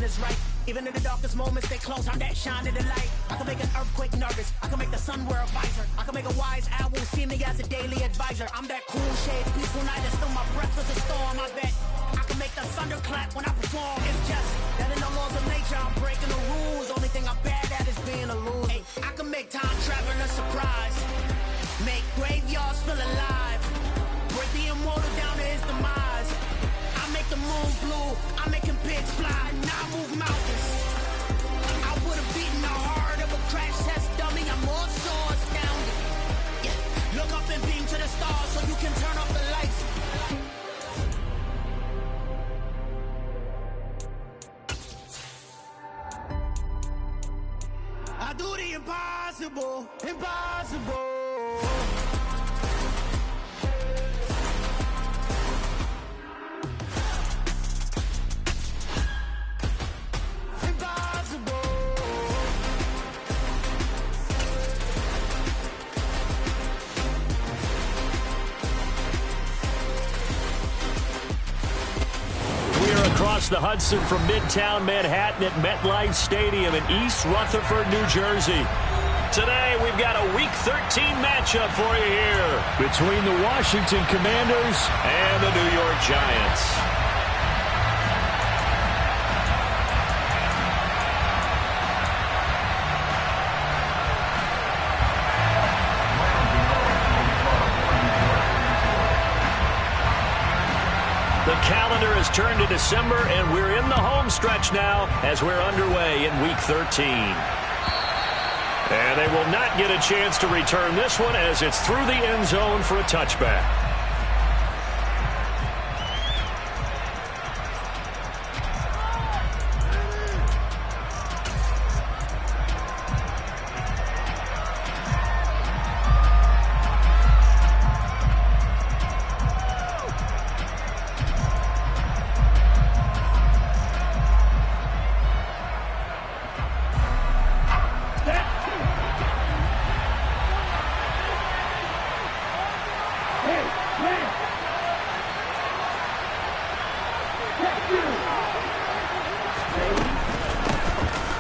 is right. Even in the darkest moments, stay close. I'm that shine in the light. I can make an earthquake nervous. I can make the sun wear a visor. I can make a wise owl see me as a daily advisor. I'm that cool shade, peaceful night, and still my breath is a storm. I bet I can make the thunder clap when I perform. It's just that in the laws of nature, I'm breaking the rules. Only thing I'm bad at is being a loser. Hey, I can make time traveling a surprise. Make graveyards feel alive. Break the immortal down to his demise. I make the moon blue. I'm making pigs fly. Now I move mountains. I would have beaten the heart of a crash test dummy. I'm more so astounded. Yeah. Look up and beam to the stars so you can turn off the lights. I do the impossible, impossible. Across the Hudson from Midtown Manhattan at MetLife Stadium in East Rutherford, New Jersey. Today, we've got a Week 13 matchup for you here between the Washington Commanders and the New York Giants. The calendar has turned to December, and we're in the home stretch now as we're underway in Week 13. And they will not get a chance to return this one as it's through the end zone for a touchback.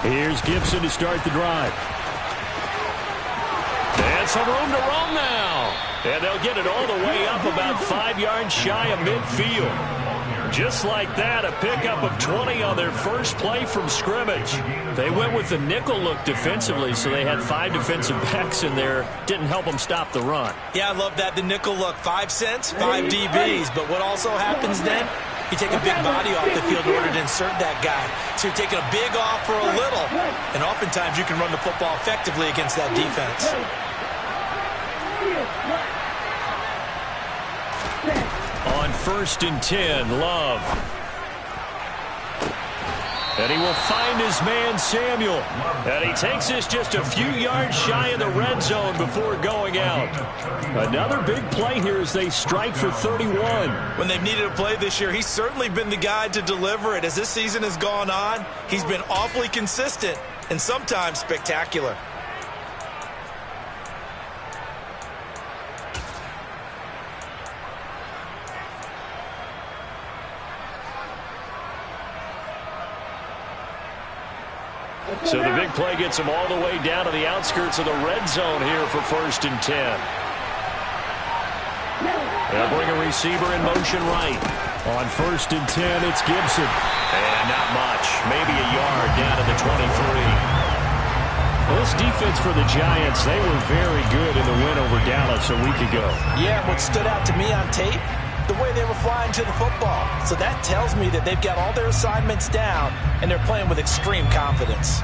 Here's Gibson to start the drive. And some room to roam now. And they'll get it all the way up about 5 yards shy of midfield. Just like that, a pickup of 20 on their first play from scrimmage. They went with the nickel look defensively, so they had 5 defensive backs in there. Didn't help them stop the run. Yeah, I love that, the nickel look. 5 cents, 5 DBs. But what also happens then? You take a big body off the field in order to insert that guy. So you're taking a big off for a little. And oftentimes you can run the football effectively against that defense. On 1st and 10, Love. And he will find his man, Samuel. And he takes this just a few yards shy of the red zone before going out. Another big play here as they strike for 31. When they've needed a play this year, he's certainly been the guy to deliver it. As this season has gone on, he's been awfully consistent and sometimes spectacular. So the big play gets him all the way down to the outskirts of the red zone here for 1st and 10. They'll bring a receiver in motion right. On 1st and 10, it's Gibson. And not much. Maybe a yard down to the 23. This defense for the Giants, they were very good in the win over Dallas a week ago. Yeah, what stood out to me on tape, the way they were flying to the football. So that tells me that they've got all their assignments down, and they're playing with extreme confidence.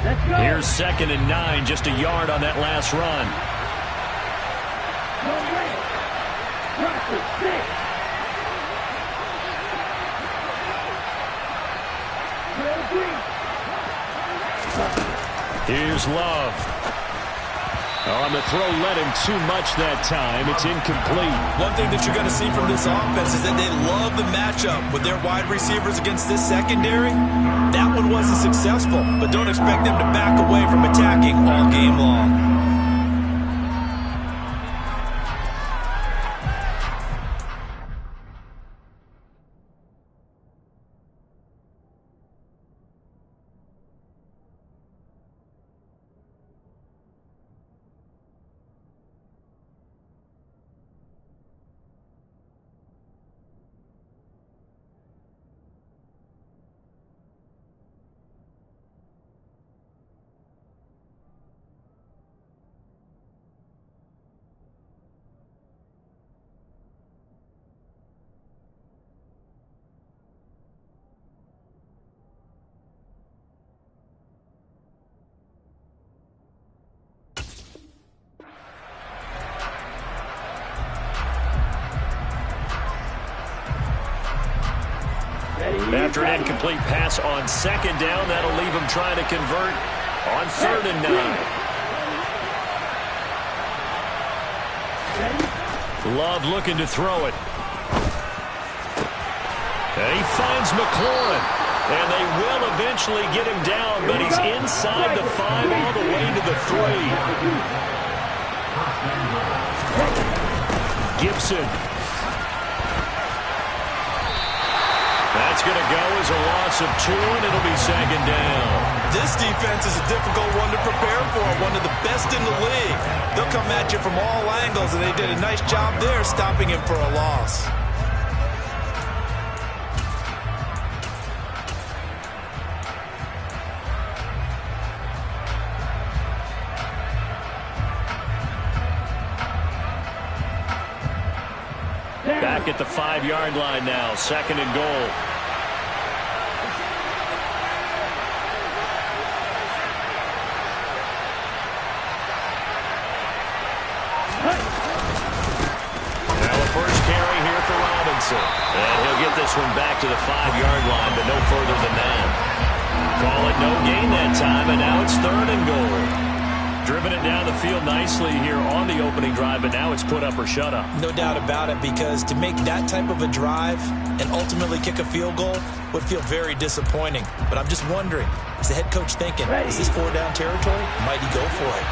Here's 2nd and 9, just a yard on that last run. Here's Love. On the throw, led him too much that time. It's incomplete. One thing that you're going to see from this offense is that they love the matchup with their wide receivers against this secondary. That one wasn't successful, but don't expect them to back away from attacking all game long. After an incomplete pass on second down, that'll leave him trying to convert on 3rd and 9. Love looking to throw it. And he finds McLaurin. And they will eventually get him down, but he's inside the 5 all the way to the 3. Gibson. That's going to go as a loss of 2, and it'll be 2nd down. This defense is a difficult one to prepare for, one of the best in the league. They'll come at you from all angles, and they did a nice job there stopping him for a loss. Back at the 5-yard line now, 2nd and goal. Now the first carry here for Robinson. And he'll get this one back to the 5-yard line, but no further than that. Call it no gain that time, and now it's 3rd and goal. Driven it down the field nicely here on the opening drive, but now it's put up or shut up. No doubt about it, because to make that type of a drive and ultimately kick a field goal would feel very disappointing. But I'm just wondering, is the head coach thinking, is this 4-down territory? Might he go for it?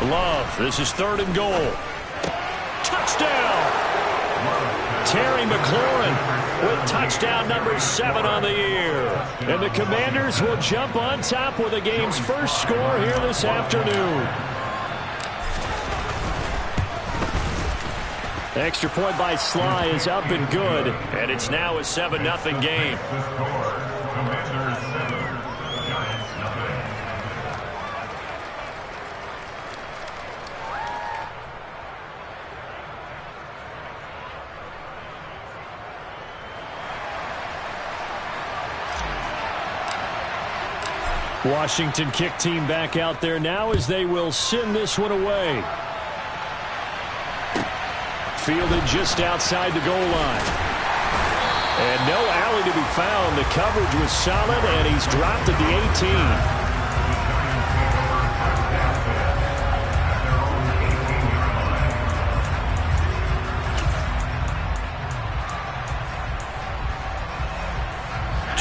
Love, this is 3rd and goal. Touchdown! Terry McLaurin with touchdown number 7 on the year. And the Commanders will jump on top with the game's first score here this afternoon. Extra point by Sly is up and good, and it's now a 7-0 game. Washington kick team back out there now as they will send this one away. Fielded just outside the goal line. And no alley to be found. The coverage was solid, and he's dropped at the 18.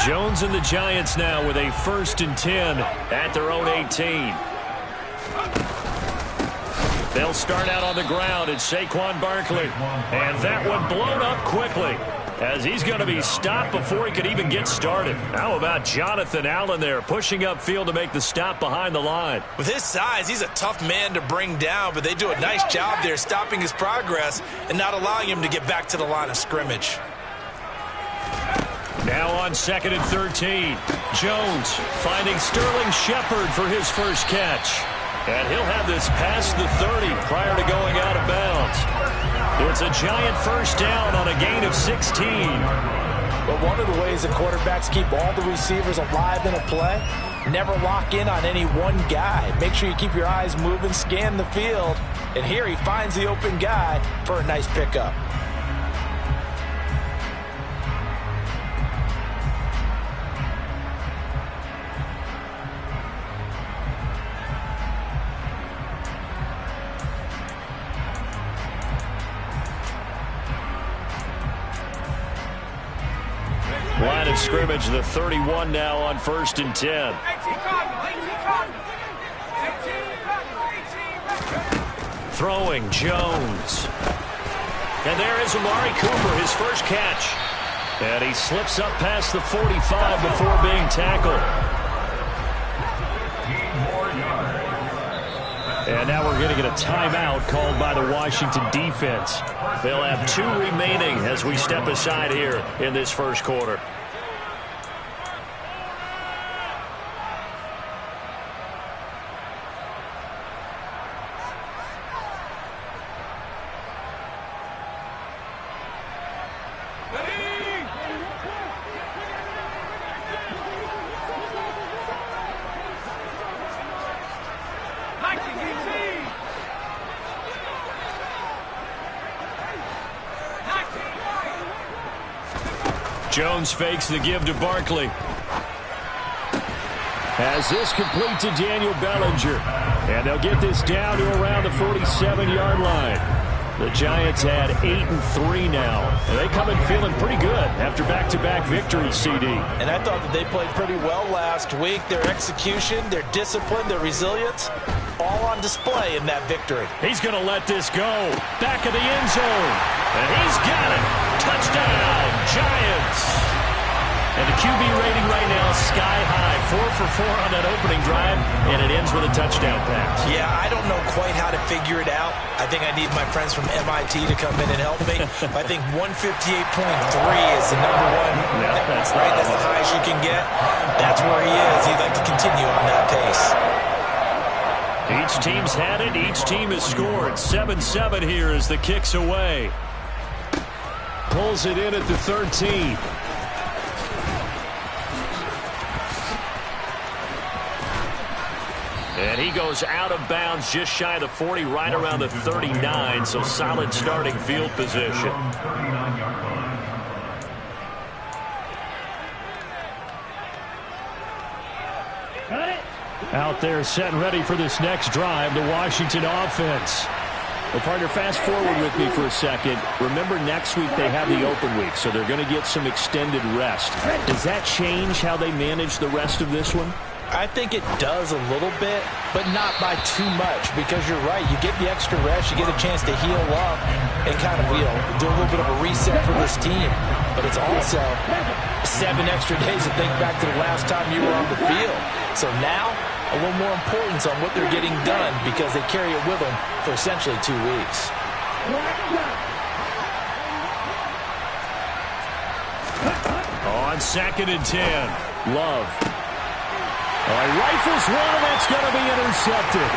Jones and the Giants now with a 1st and 10 at their own 18. They'll start out on the ground. It's Saquon Barkley. And that one blown up quickly as he's going to be stopped before he could even get started. How about Jonathan Allen there pushing upfield to make the stop behind the line? With his size, he's a tough man to bring down, but they do a nice job there stopping his progress and not allowing him to get back to the line of scrimmage. Now on 2nd and 13. Jones finding Sterling Shepard for his first catch. And he'll have this past the 30 prior to going out of bounds. It's a giant first down on a gain of 16. But one of the ways that quarterbacks keep all the receivers alive in a play, never lock in on any one guy. Make sure you keep your eyes moving, scan the field. And here he finds the open guy for a nice pickup. Line of scrimmage, the 31 now on 1st and 10. Throwing, Jones. And there is Amari Cooper, his first catch. And he slips up past the 45 before being tackled. And now we're going to get a timeout called by the Washington defense. They'll have 2 remaining as we step aside here in this first quarter. Jones fakes the give to Barkley. Has this complete to Daniel Bellinger. And they'll get this down to around the 47-yard line. The Giants had 8-3 now. And they come in feeling pretty good after back-to-back victories, CD. And I thought that they played pretty well last week. Their execution, their discipline, their resilience, all on display in that victory. He's going to let this go. Back of the end zone. And he's got it. Touchdown, Giants. And the QB rating right now is sky high. 4 for 4 on that opening drive, and it ends with a touchdown pass. Yeah, I don't know quite how to figure it out. I think I need my friends from MIT to come in and help me. I think 158.3 is the number one. Yeah, that's right. That's the highest you can get. That's where he is. He'd like to continue on that pace. Each team's had it. Each team has scored. 7-7 here as the kick's away. Pulls it in at the 13. And he goes out of bounds just shy of the 40, right around the 39, so solid starting field position. Out there set and ready for this next drive, the Washington offense. Well, partner, fast forward with me for a second. Remember, next week they have the open week, so they're going to get some extended rest. Does that change how they manage the rest of this one? I think it does a little bit, but not by too much, because you're right. You get the extra rest. You get a chance to heal up and kind of, do a little bit of a reset for this team. But it's also 7 extra days to think back to the last time you were on the field. So now, a little more importance on what they're getting done, because they carry it with them for essentially 2 weeks. On 2nd and 10, Love. He rifles one, and that's going to be intercepted.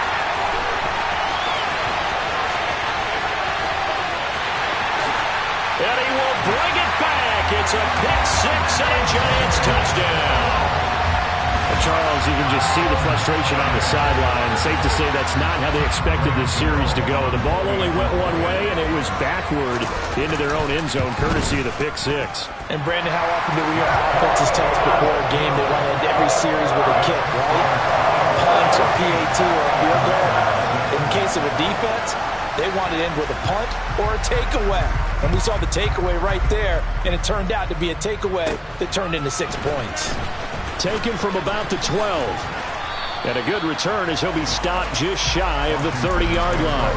And he will bring it back. It's a pick-6 and a Giants touchdown. Well, Charles, you can just see the frustration on the sideline. Safe to say that's not how they expected this series to go. The ball only went one way, and it was backward into their own end zone, courtesy of the pick-6. And, Brandon, how often do we hear offenses tell us before a game they want to end every series with a kick, right? Punt, or PAT, or a field goal. In case of a defense, they want to end with a punt or a takeaway. And we saw the takeaway right there, and it turned out to be a takeaway that turned into 6 points. Taken from about the 12. And a good return as he'll be stopped just shy of the 30-yard line.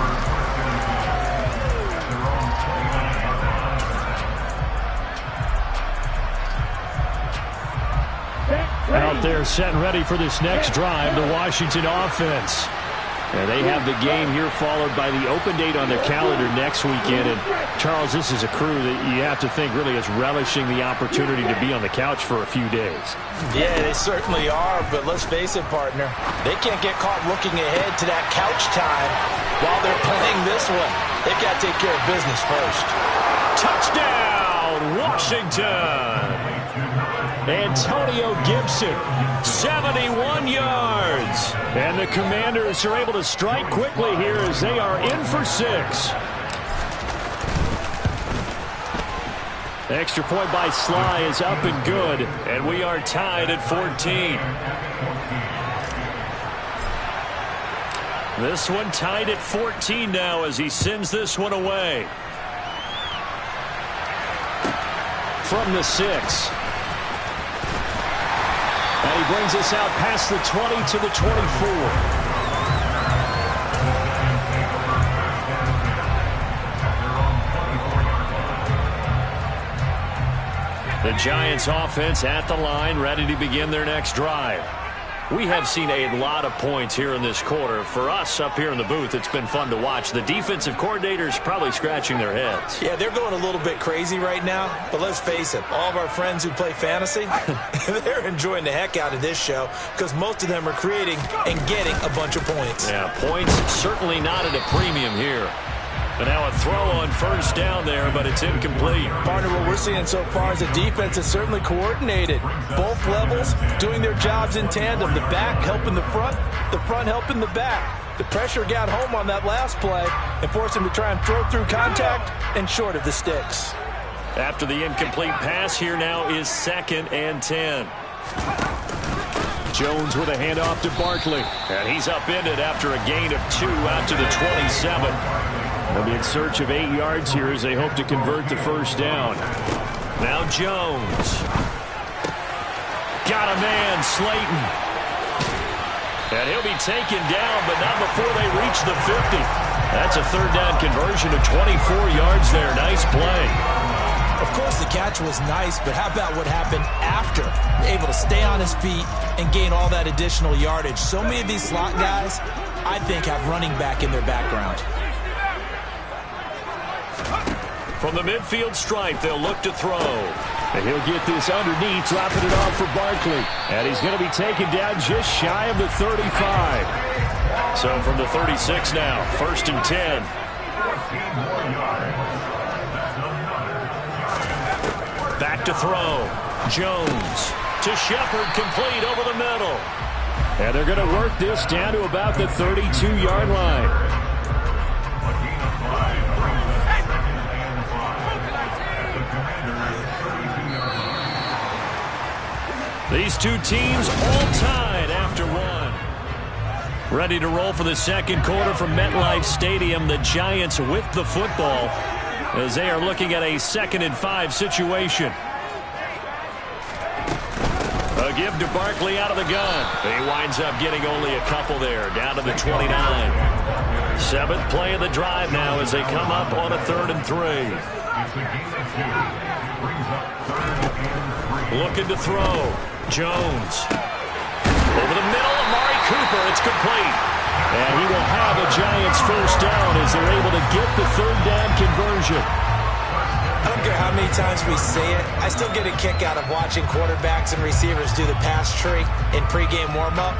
Out there set and ready for this next drive, the Washington offense. And they have the game here followed by the open date on their calendar next weekend. And, Charles, this is a crew that you have to think really is relishing the opportunity to be on the couch for a few days. Yeah, they certainly are, but let's face it, partner. They can't get caught looking ahead to that couch time while they're playing this one. They've got to take care of business first. Touchdown, Washington! Antonio Gibson, 71 yards. And the Commanders are able to strike quickly here as they are in for 6. The extra point by Sly is up and good, and we are tied at 14. This one tied at 14 now as he sends this one away. From the 6. And he brings us out past the 20 to the 24. The Giants offense at the line, ready to begin their next drive. We have seen a lot of points here in this quarter. For us up here in the booth, it's been fun to watch. The defensive coordinators probably scratching their heads. Yeah, they're going a little bit crazy right now. But let's face it, all of our friends who play fantasy, they're enjoying the heck out of this show because most of them are creating and getting a bunch of points. Yeah, points certainly not at a premium here. But now a throw on first down there, but it's incomplete. Partner, what we're seeing so far is the defense is certainly coordinated. Both levels doing their jobs in tandem. The back helping the front helping the back. The pressure got home on that last play and forced him to try and throw through contact and short of the sticks. After the incomplete pass, here now is 2nd and 10. Jones with a handoff to Barkley. And he's upended after a gain of 2 out to the 27. They'll be in search of 8 yards here as they hope to convert the first down. Now Jones. Got a man, Slayton. And he'll be taken down, but not before they reach the 50. That's a 3rd down conversion of 24 yards there. Nice play. Of course, the catch was nice, but how about what happened after? Able to stay on his feet and gain all that additional yardage. So many of these slot guys, I think, have running back in their background. From the midfield stripe, they'll look to throw. And he'll get this underneath, dropping it off for Barkley. And he's going to be taken down just shy of the 35. So from the 36 now, 1st and 10. Back to throw. Jones to Shepard, complete over the middle. And they're going to work this down to about the 32-yard line. These two teams all tied after 1. Ready to roll for the 2nd quarter from MetLife Stadium. The Giants with the football as they are looking at a 2nd and 5 situation. A give to Barkley out of the gun. He winds up getting only a couple there, down to the 29. 7th play of the drive now as they come up on a 3rd and 3. Looking to throw. Jones. Over the middle, Amari Cooper. It's complete. And he will have a Giants first down as they're able to get the 3rd down conversion. I don't care how many times we say it, I still get a kick out of watching quarterbacks and receivers do the pass tree in pregame warm-up.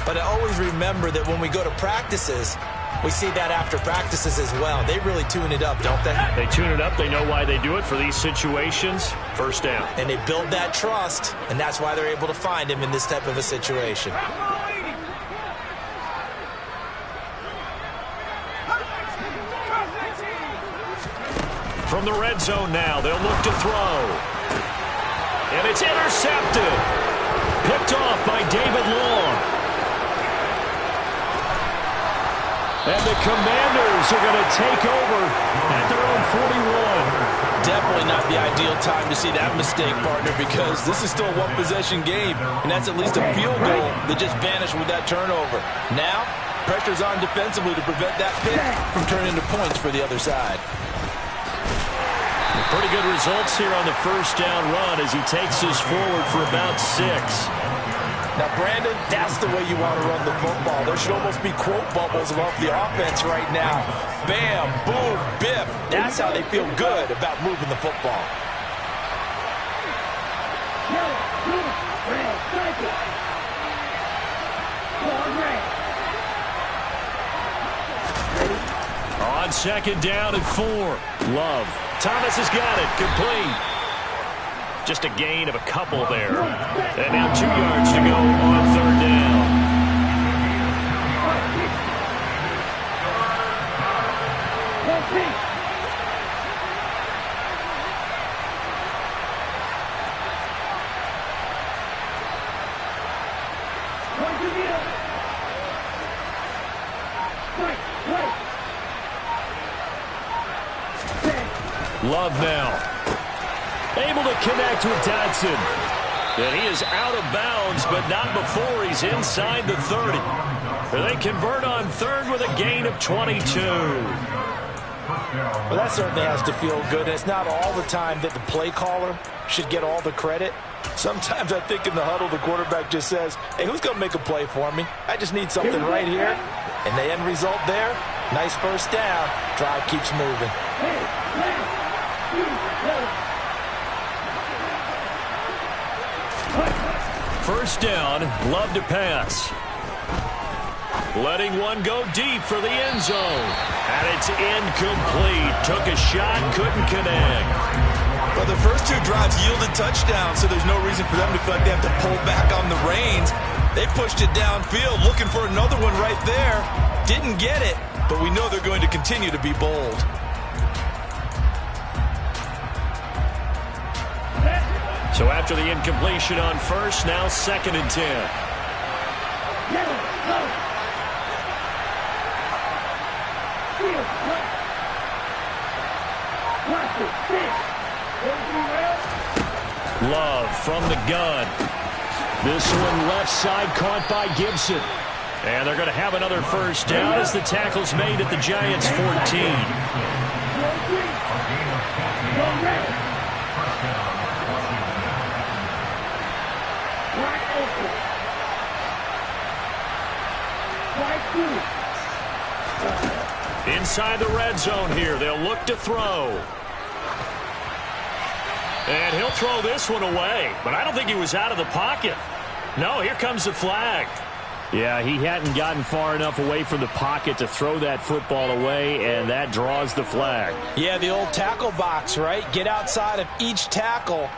But I always remember that when we go to practices, we see that after practices as well. They really tune it up, don't they? They tune it up. They know why they do it for these situations. First down. And they build that trust, and that's why they're able to find him in this type of a situation. From the red zone now, they'll look to throw. And it's intercepted. Picked off by David Long. And the Commanders are going to take over at their own 41. Definitely not the ideal time to see that mistake, partner, because this is still a one-possession game, and that's at least a field goal that just vanished with that turnover. Now, pressure's on defensively to prevent that pick from turning into points for the other side. Pretty good results here on the first down run as he takes us forward for about 6. Now, Brandon, that's the way you want to run the football. There should almost be quote bubbles above the offense right now. Bam, boom, biff. That's how they feel good about moving the football. On 2nd down and 4. Love. Thomas has got it. Complete. Just a gain of a couple there. And now 2 yards to go on 3rd down. Love now. Able to connect with Dotson. And he is out of bounds, but not before he's inside the 30. And they convert on 3rd with a gain of 22. Well, that certainly has to feel good. It's not all the time that the play caller should get all the credit. Sometimes I think in the huddle, the quarterback just says, hey, who's going to make a play for me? I just need something right here. And the end result there, nice first down. Drive keeps moving. First down, Love to pass. Letting one go deep for the end zone. And it's incomplete. Took a shot, couldn't connect. Well, the first 2 drives yielded touchdowns, so there's no reason for them to feel like they have to pull back on the reins. They pushed it downfield, looking for another one right there. Didn't get it, but we know they're going to continue to be bold. So after the incompletion on first, now 2nd and 10. Love from the gun. This one left side caught by Gibson. And they're going to have another first down as the tackle's made at the Giants' 14. Inside the red zone here, they'll look to throw. And he'll throw this one away, but I don't think he was out of the pocket. No, here comes the flag. Yeah, he hadn't gotten far enough away from the pocket to throw that football away, and that draws the flag. Yeah, the old tackle box, right? Get outside of each tackle,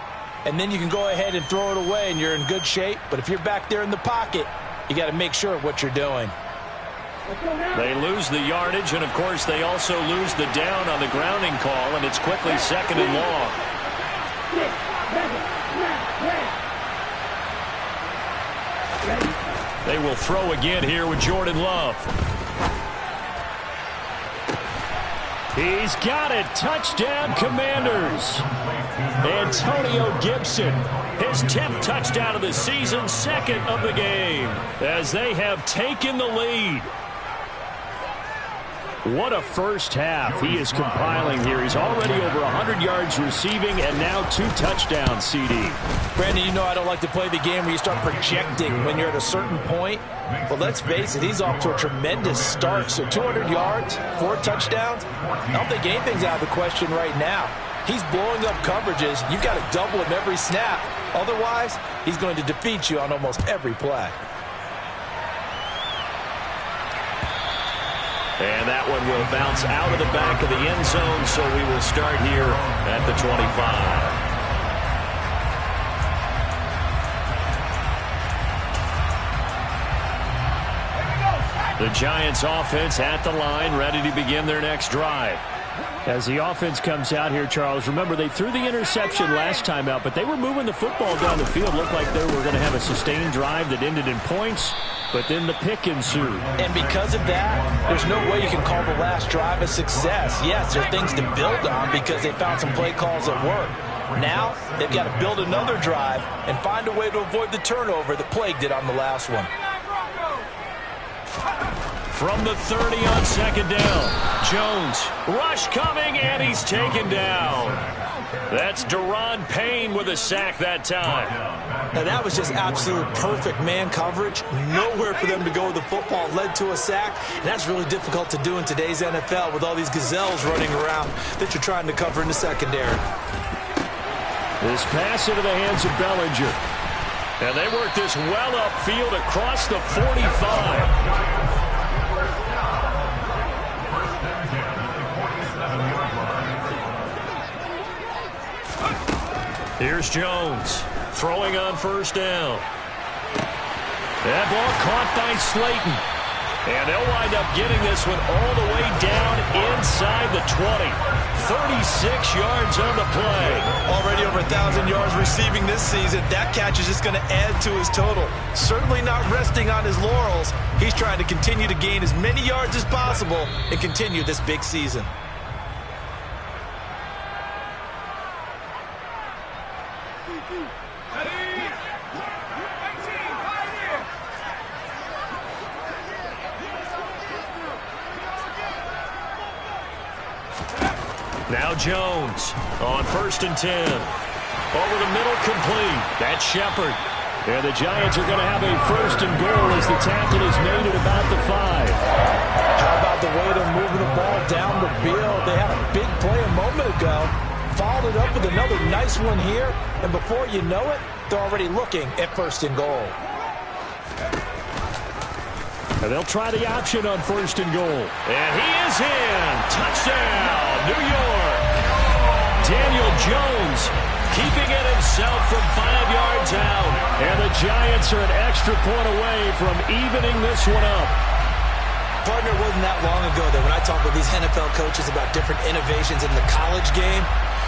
and then you can go ahead and throw it away, and you're in good shape. But if you're back there in the pocket, you got to make sure of what you're doing. They lose the yardage, and, of course, they also lose the down on the grounding call, and it's quickly 2nd and long. They will throw again here with Jordan Love. He's got it. Touchdown, Commanders. Antonio Gibson, his 10th touchdown of the season, 2nd of the game, as they have taken the lead. What a first half he is compiling here. He's already over 100 yards receiving and now 2 touchdowns, CD. Brandon, you know I don't like to play the game where you start projecting when you're at a certain point. But let's face it, he's off to a tremendous start. So 200 yards, 4 touchdowns. I don't think anything's out of the question right now. He's blowing up coverages. You've got to double him every snap. Otherwise, he's going to defeat you on almost every play. And that one will bounce out of the back of the end zone, so we will start here at the 25. The Giants offense at the line, ready to begin their next drive. As the offense comes out here, Charles, remember they threw the interception last time out, but they were moving the football down the field. Looked like they were going to have a sustained drive that ended in points, but then the pick ensued. And because of that, there's no way you can call the last drive a success. Yes, there are things to build on because they found some play calls that work. Now, they've got to build another drive and find a way to avoid the turnover that plagued it on the last one. From the 30 on 2nd down, Jones, rush coming, and he's taken down. That's Deron Payne with a sack that time. Now that was just absolute perfect man coverage. Nowhere for them to go with the football. Led to a sack, and that's really difficult to do in today's NFL with all these gazelles running around that you're trying to cover in the secondary. This pass into the hands of Bellinger. And they work this well upfield across the 45. Here's Jones throwing on 1st down. That ball caught by Slayton. And they'll wind up getting this one all the way down inside the 20. 36 yards on the play. Already over 1,000 yards receiving this season. That catch is just going to add to his total. Certainly not resting on his laurels. He's trying to continue to gain as many yards as possible and continue this big season. Now Jones on 1st and 10. Over the middle, complete. That's Shepard. And the Giants are going to have a 1st and goal as the tackle is made at about the 5. How about the way they're moving the ball down the field? They had a big play a moment ago. Followed it up with another nice one here. And before you know it, they're already looking at 1st and goal. And they'll try the option on 1st and goal. And he is in. Touchdown, New York. Daniel Jones keeping it himself from 5 yards out. And the Giants are an extra point away from evening this one up. Partner, it wasn't that long ago that when I talk with these NFL coaches about different innovations in the college game,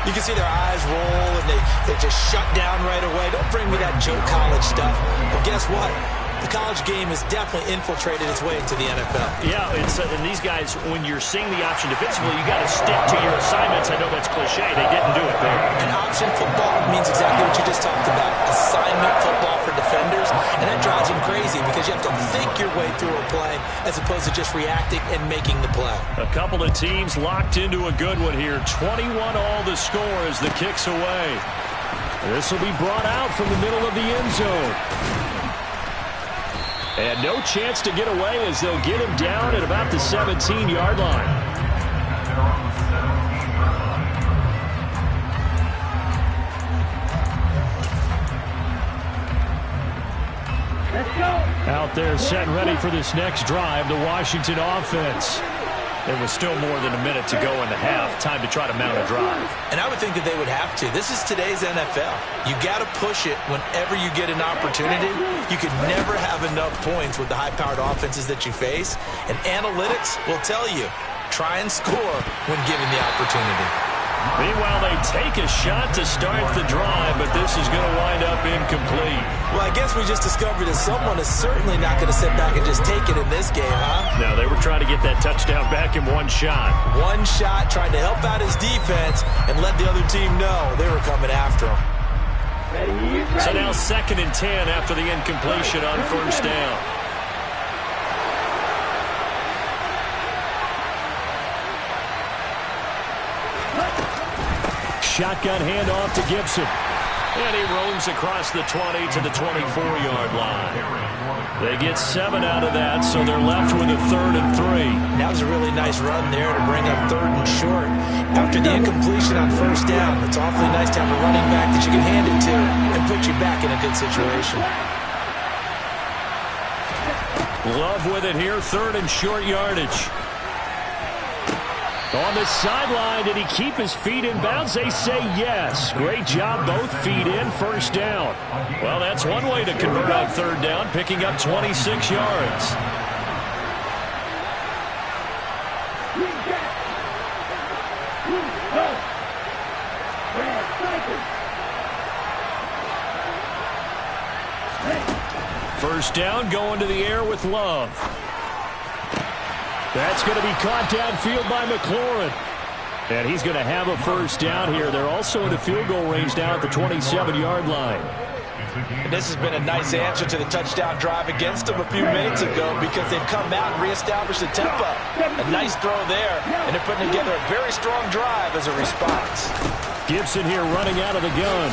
You can see their eyes roll, and they just shut down right away. Don't bring me that Joe College stuff. But guess what? The college game has definitely infiltrated its way into the NFL. Yeah, and these guys, when you're seeing the option defensively, you got to stick to your assignments. I know that's cliche. They didn't do it there. And option football means exactly what you just talked about. Assignment football for defenders. And that drives them crazy because you have to think your way through a play as opposed to just reacting and making the play. A couple of teams locked into a good one here. 21 all the score as the kick's away. This will be brought out from the middle of the end zone. And no chance to get away as they'll get him down at about the 17-yard line. Out there set and ready for this next drive, the Washington offense. There was still more than a minute to go in the half. Time to try to mount a drive. And I would think that they would have to. This is today's NFL. You got to push it whenever you get an opportunity. You could never have enough points with the high-powered offenses that you face. And analytics will tell you, try and score when given the opportunity. Meanwhile, they take a shot to start the drive, but this is going to wind up incomplete. Well, I guess we just discovered that someone is certainly not going to sit back and just take it in this game, huh? No, they were trying to get that touchdown back in one shot. One shot, trying to help out his defense and let the other team know they were coming after him. So now 2nd and 10 after the incompletion on first down. Shotgun handoff to Gibson. And he roams across the 20 to the 24-yard line. They get 7 out of that, so they're left with a 3rd and 3. That was a really nice run there to bring up 3rd and short. After the incompletion on first down, it's awfully nice to have a running back that you can hand it to and put you back in a good situation. Love with it here, 3rd and short yardage. On the sideline, did he keep his feet in bounds? They say yes. Great job, both feet in, first down. Well, that's one way to convert on 3rd down, picking up 26 yards. First down, going to the air with Love. That's going to be caught downfield by McLaurin. And he's going to have a first down here. They're also in the field goal range now at the 27-yard line. And this has been a nice answer to the touchdown drive against them a few minutes ago because they've come out and reestablished the tempo. A nice throw there, and they're putting together a very strong drive as a response. Gibson here running out of the gun.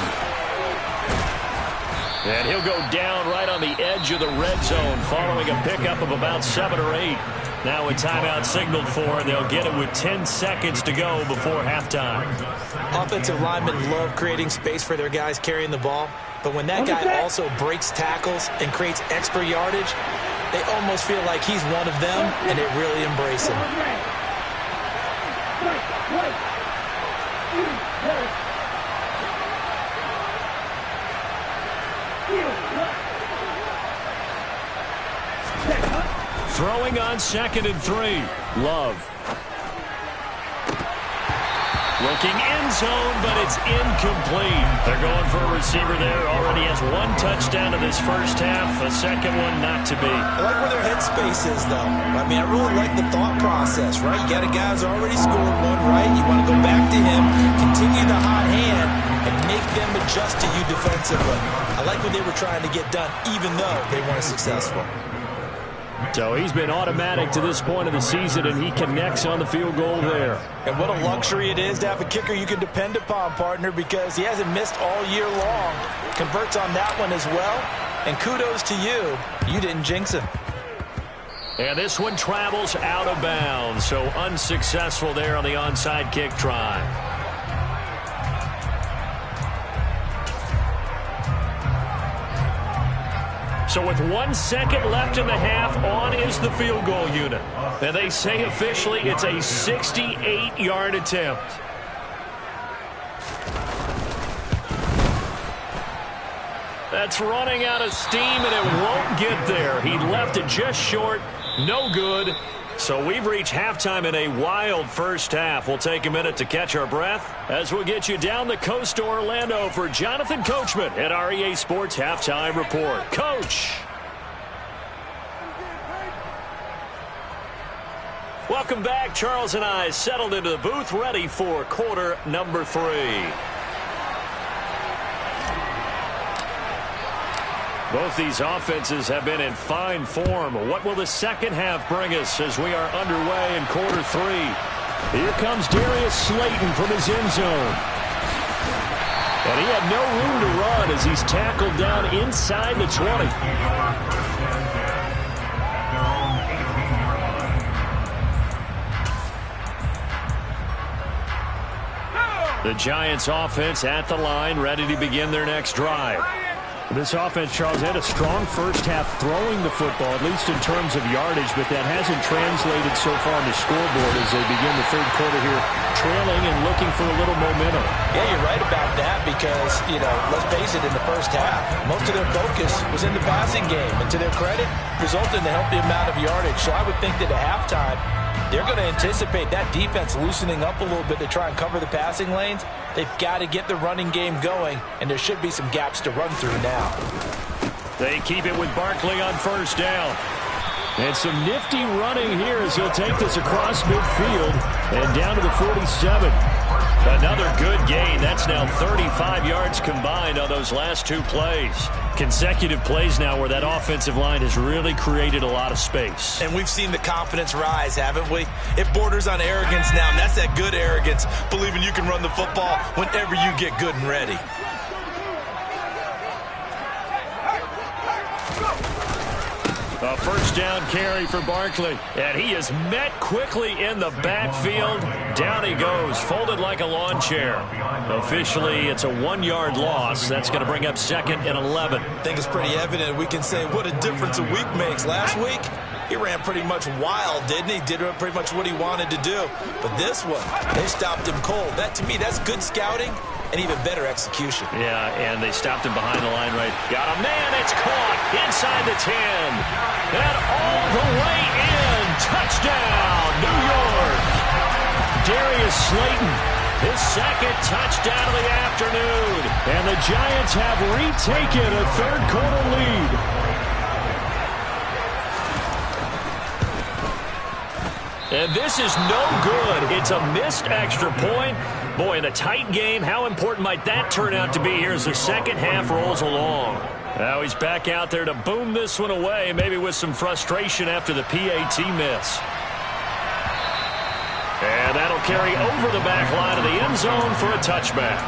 And he'll go down right on the edge of the red zone following a pickup of about 7 or 8. Now a timeout signaled for, and they'll get it with 10 seconds to go before halftime. Offensive linemen love creating space for their guys carrying the ball, but when that guy also breaks tackles and creates extra yardage, they almost feel like he's one of them, and they really embrace him. Throwing on 2nd and 3. Love. Looking end zone, but it's incomplete. They're going for a receiver there. Already has 1 touchdown in this first half. A second one not to be. I like where their headspace is, though. I mean, I really like the thought process, right? You got a guy who's already scored one, right? You want to go back to him, continue the hot hand, and make them adjust to you defensively. I like what they were trying to get done, even though they weren't successful. So he's been automatic to this point of the season, and he connects on the field goal there. And what a luxury it is to have a kicker you can depend upon, partner, because he hasn't missed all year long. Converts on that one as well. And kudos to you. You didn't jinx him. And this one travels out of bounds, so unsuccessful there on the onside kick try. So with 1 second left in the half, on is the field goal unit. And they say officially it's a 68-yard attempt. That's running out of steam, and it won't couldn't get there. He left it just short. No good. So we've reached halftime in a wild first half. We'll take a minute to catch our breath as we'll get you down the coast to Orlando for Jonathan Coachman at our EA Sports Halftime Report. Coach. Welcome back. Charles and I settled into the booth, ready for quarter number 3. Both these offenses have been in fine form. What will the second half bring us as we are underway in quarter 3? Here comes Darius Slayton from his end zone. And he had no room to run as he's tackled down inside the 20. The Giants offense at the line, ready to begin their next drive. This offense, Charles, had a strong first half throwing the football, at least in terms of yardage, but that hasn't translated so far on the scoreboard as they begin the third quarter here, trailing and looking for a little momentum. Yeah, you're right about that because, let's face it, in the first half, most of their focus was in the passing game, and to their credit, resulted in a healthy amount of yardage. So I would think that at halftime, they're going to anticipate that defense loosening up a little bit to try and cover the passing lanes. They've got to get the running game going, and there should be some gaps to run through now. They keep it with Barkley on first down. And some nifty running here as he'll take this across midfield and down to the 47. Another good gain. That's now 35 yards combined on those last 2 plays. Consecutive plays now where that offensive line has really created a lot of space. And we've seen the confidence rise, haven't we? It borders on arrogance now, and that's that good arrogance, believing you can run the football whenever you get good and ready. A first down carry for Barkley. And he is met quickly in the backfield. Down he goes, folded like a lawn chair. Officially, it's a 1-yard loss. That's going to bring up 2nd and 11. I think it's pretty evident. We can say what a difference a week makes. Last week, he ran pretty much wild, didn't he? Did pretty much what he wanted to do. But this one, they stopped him cold. That, to me, that's good scouting and even better execution. Yeah, and they stopped him behind the line right. Got a man, it's caught inside the 10. And all the way in. Touchdown, New York. Darius Slayton, his 2nd touchdown of the afternoon. And the Giants have retaken a third-quarter lead. And this is no good. It's a missed extra point. Boy, in a tight game, how important might that turn out to be here as the second half rolls along? Now he's back out there to boom this one away, maybe with some frustration after the PAT miss. And that'll carry over the back line of the end zone for a touchback.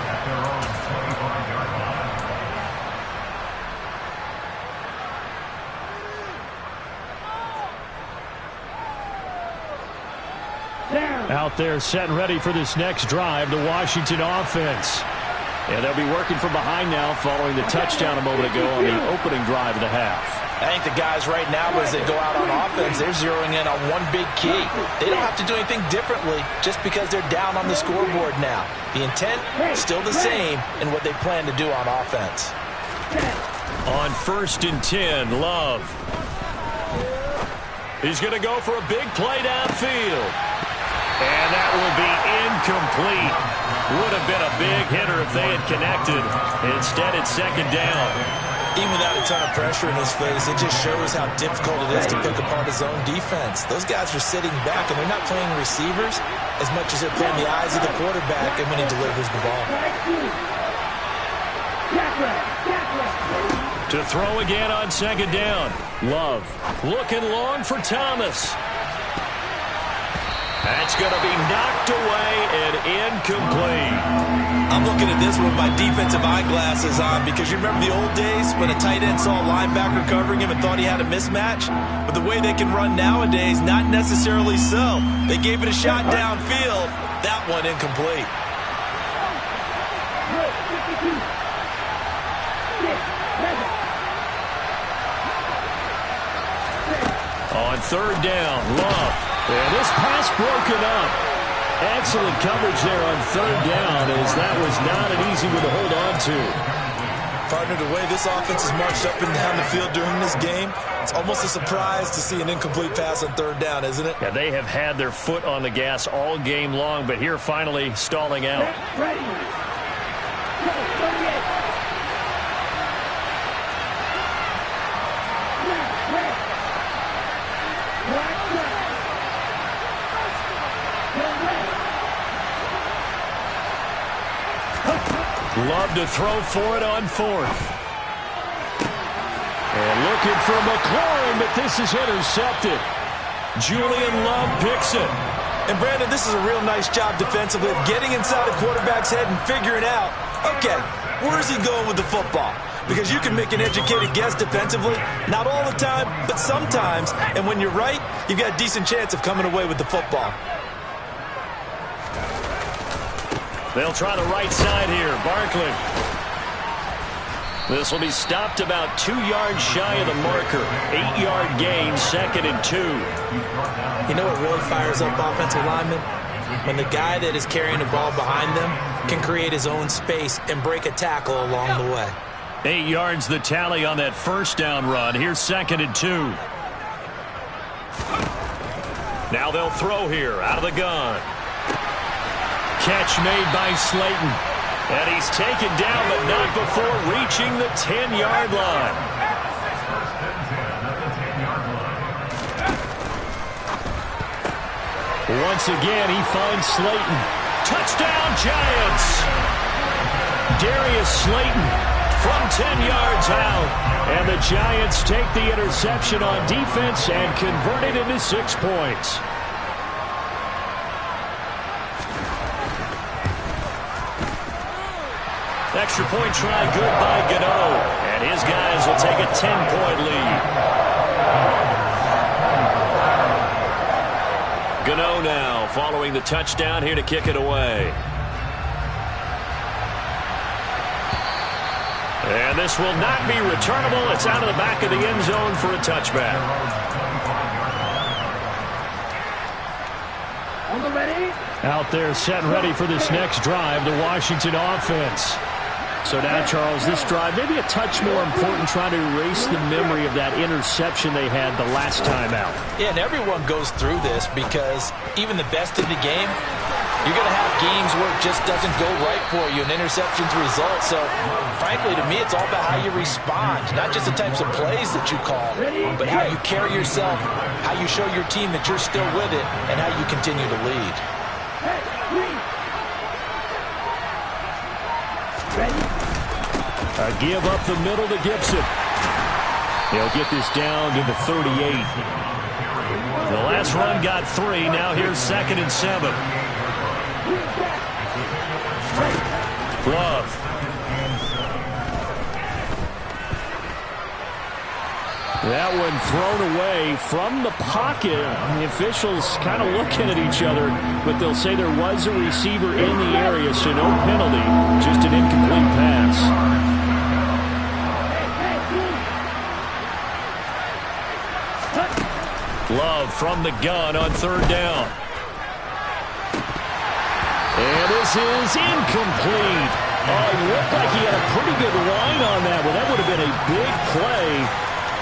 Out there set and ready for this next drive, the Washington offense. And they'll be working from behind now following the touchdown a moment ago on the opening drive of the half. I think the guys right now, as they go out on offense, they're zeroing in on one big key. They don't have to do anything differently just because they're down on the scoreboard now. The intent is still the same in what they plan to do on offense. On 1st and 10, Love. He's going to go for a big play downfield. And that will be incomplete. Would have been a big hitter if they had connected. Instead, it's 2nd down. Even without a ton of pressure in his face, it just shows how difficult it is to pick apart his own defense. Those guys are sitting back, and they're not playing receivers as much as they're playing the eyes of the quarterback and when he delivers the ball. To throw again on 2nd down. Love looking long for Thomas. That's going to be knocked away and incomplete. I'm looking at this with my defensive eyeglasses on because you remember the old days when a tight end saw a linebacker covering him and thought he had a mismatch? But the way they can run nowadays, not necessarily so. They gave it a shot downfield. That one incomplete. On 3rd down, Love. And this pass broken up. Excellent coverage there on 3rd down as that was not an easy one to hold on to. Partner, the way this offense has marched up and down the field during this game, it's almost a surprise to see an incomplete pass on third down, isn't it? Yeah, they have had their foot on the gas all game long, but here finally stalling out. Ready. Love to throw for it on fourth. And looking for McLaurin, but this is intercepted. Julian Love picks it. And, Brandon, this is a real nice job defensively of getting inside the quarterback's head and figuring out, okay, where's he going with the football? Because you can make an educated guess defensively, not all the time, but sometimes. And when you're right, you've got a decent chance of coming away with the football. They'll try the right side here. Barkley. This will be stopped about 2 yards shy of the marker. 8-yard gain, 2nd and 2. You know what really fires up offensive linemen? When the guy that is carrying the ball behind them can create his own space and break a tackle along the way. 8 yards the tally on that first down run. Here's 2nd and 2. Now they'll throw here out of the gun. Catch made by Slayton. And he's taken down, but not before reaching the 10-yard line. Once again, he finds Slayton. Touchdown, Giants! Darius Slayton from 10 yards out. And the Giants take the interception on defense and convert it into 6 points. Extra point try good by Gano. And his guys will take a 10-point lead. Gano now following the touchdown here to kick it away. And this will not be returnable. It's out of the back of the end zone for a touchback. Out there set and ready for this next drive, the Washington offense. So now, Charles, this drive maybe a touch more important, trying to erase the memory of that interception they had the last time out. Yeah, and everyone goes through this because even the best in the game, you're going to have games where it just doesn't go right for you, and interceptions result. So, frankly, to me, it's all about how you respond, not just the types of plays that you call, but how you carry yourself, how you show your team that you're still with it, and how you continue to lead. A give up the middle to Gibson. He'll get this down to the 38. The last run got 3. Now here's 2nd and 7. Love. That one thrown away from the pocket. The officials kind of looking at each other, but they'll say there was a receiver in the area, so no penalty, just an incomplete pass. Love from the gun on 3rd down. And this is incomplete. Oh, it looked like he had a pretty good line on that one. That would have been a big play,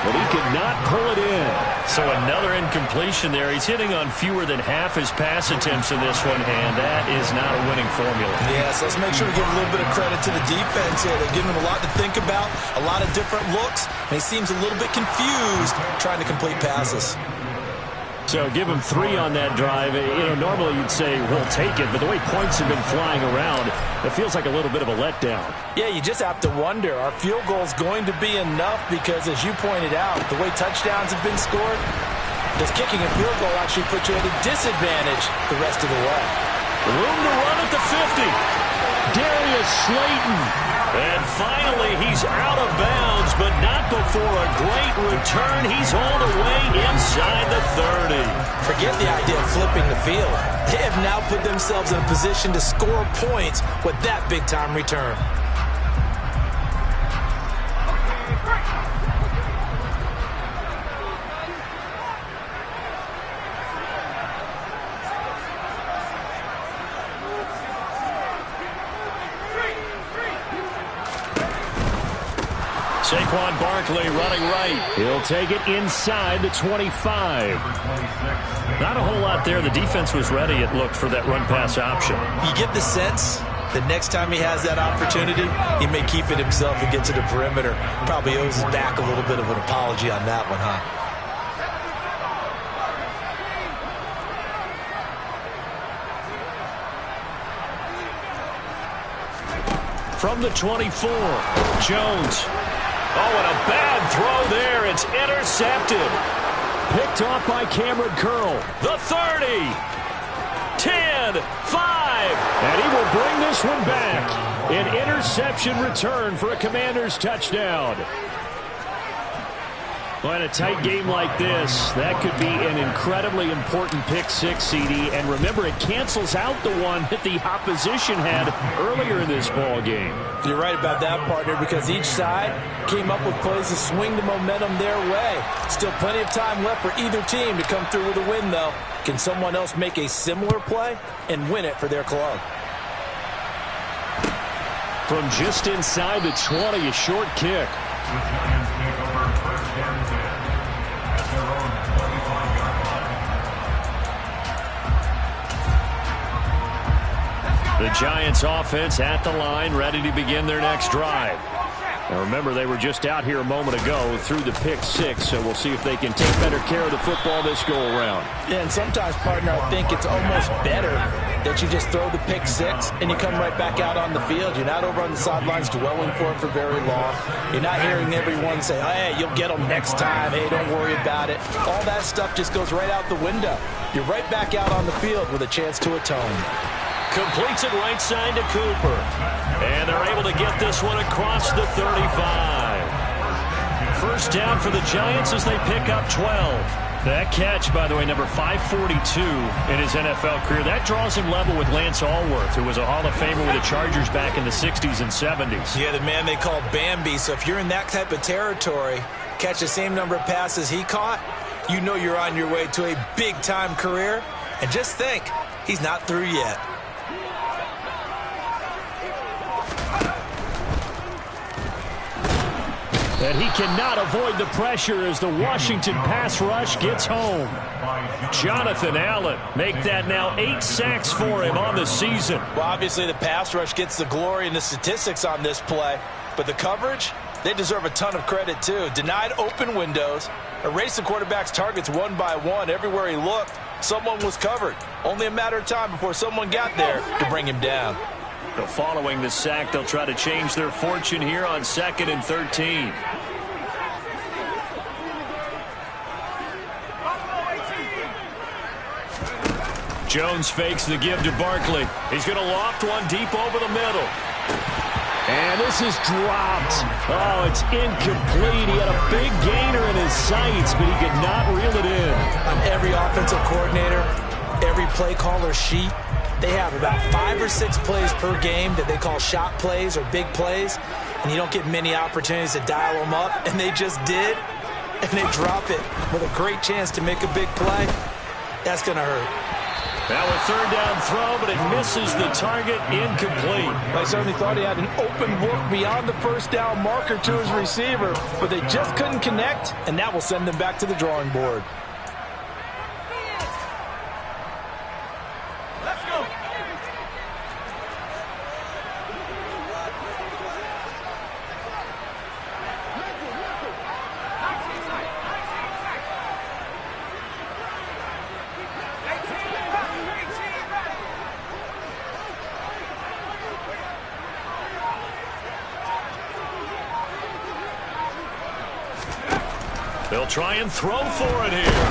but he could not pull it in. So another incompletion there. He's hitting on fewer than half his pass attempts in this one, and that is not a winning formula. Yes, let's make sure we give a little bit of credit to the defense here. They've given him a lot to think about, a lot of different looks, and he seems a little bit confused trying to complete passes. So give him 3 on that drive. You know, normally you'd say, we'll take it, but the way points have been flying around, it feels like a little bit of a letdown. Yeah, you just have to wonder, are field goals going to be enough? Because as you pointed out, the way touchdowns have been scored, does kicking a field goal actually put you at a disadvantage the rest of the way? Room to run at the 50. Darius Slayton. And finally, he's out of bounds, but not before a great return. He's hauled away inside the 30. Forget the idea of flipping the field. They have now put themselves in a position to score points with that big-time return. Saquon Barkley running right. He'll take it inside the 25. Not a whole lot there. The defense was ready, it looked, for that run-pass option. You get the sense that next time he has that opportunity, he may keep it himself and get to the perimeter. Probably owes his back a little bit of an apology on that one, huh? From the 24, Jones. Oh, and a bad throw there. It's intercepted. Picked off by Cameron Curl. The 30. 10, 5. And he will bring this one back. An interception return for a Commanders touchdown. Well, in a tight game like this, that could be an incredibly important pick six, CD. And remember, it cancels out the one that the opposition had earlier in this ball game. You're right about that, partner, because each side came up with plays to swing the momentum their way. Still plenty of time left for either team to come through with a win, though. Can someone else make a similar play and win it for their club? From just inside the 20, a short kick. The Giants offense at the line, ready to begin their next drive. Now remember, they were just out here a moment ago through the pick six, so we'll see if they can take better care of the football this go-around. Yeah, and sometimes, partner, I think it's almost better that you just throw the pick six and you come right back out on the field. You're not over on the sidelines dwelling for it for very long. You're not hearing everyone say, oh, hey, you'll get them next time. Hey, don't worry about it. All that stuff just goes right out the window. You're right back out on the field with a chance to atone. Completes it right side to Cooper. And they're able to get this one across the 35. First down for the Giants as they pick up 12. That catch, by the way, number 542 in his NFL career. That draws him level with Lance Allworth, who was a Hall of Famer with the Chargers back in the 60s and 70s. Yeah, the man they call Bambi. So if you're in that type of territory, catch the same number of passes he caught, you know you're on your way to a big-time career. And just think, he's not through yet. And he cannot avoid the pressure as the Washington pass rush gets home. Jonathan Allen, make that now 8 sacks for him on the season. Well, obviously the pass rush gets the glory and the statistics on this play, but the coverage, they deserve a ton of credit too. Denied open windows, erased the quarterback's targets one by one. Everywhere he looked, someone was covered. Only a matter of time before someone got there to bring him down. So following the sack, they'll try to change their fortune here on 2nd and 13. Jones fakes the give to Barkley. He's going to loft one deep over the middle. And this is dropped. Oh, it's incomplete. He had a big gainer in his sights, but he could not reel it in. On every offensive coordinator, every play caller sheet, they have about 5 or 6 plays per game that they call shot plays or big plays, and you don't get many opportunities to dial them up, and they just did, and they drop it with a great chance to make a big play. That's going to hurt. Now a 3rd down throw, but it misses the target, incomplete. I certainly thought he had an open look beyond the first down marker to his receiver, but they just couldn't connect, and that will send them back to the drawing board. They'll try and throw for it here.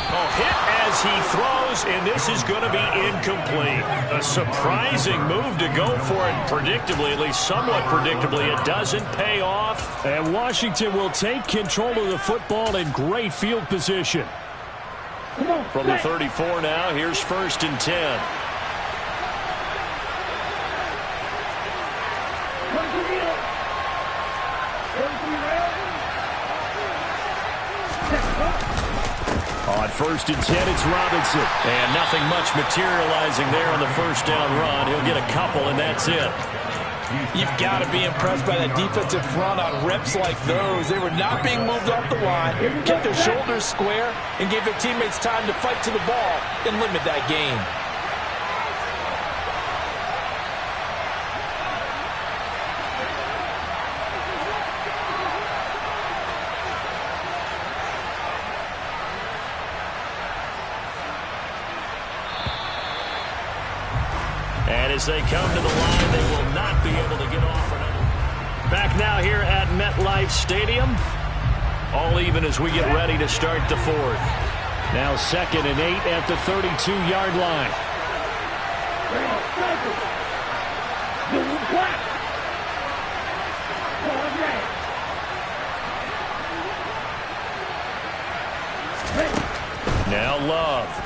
Oh, hit as he throws, and this is going to be incomplete. A surprising move to go for it predictably, at least somewhat predictably. It doesn't pay off. And Washington will take control of the football in great field position. From the 34 now, here's 1st and 10. On 1st and 10, it's Robinson. And nothing much materializing there on the 1st down run. He'll get a couple, and that's it. You've got to be impressed by that defensive front on reps like those. They were not being moved off the line, kept their shoulders square, and gave their teammates time to fight to the ball and limit that gain. And as they come to the line, they will not be able to get off another. Back now here at MetLife Stadium. All even as we get ready to start the fourth. Now 2nd and 8 at the 32-yard line. Now Love.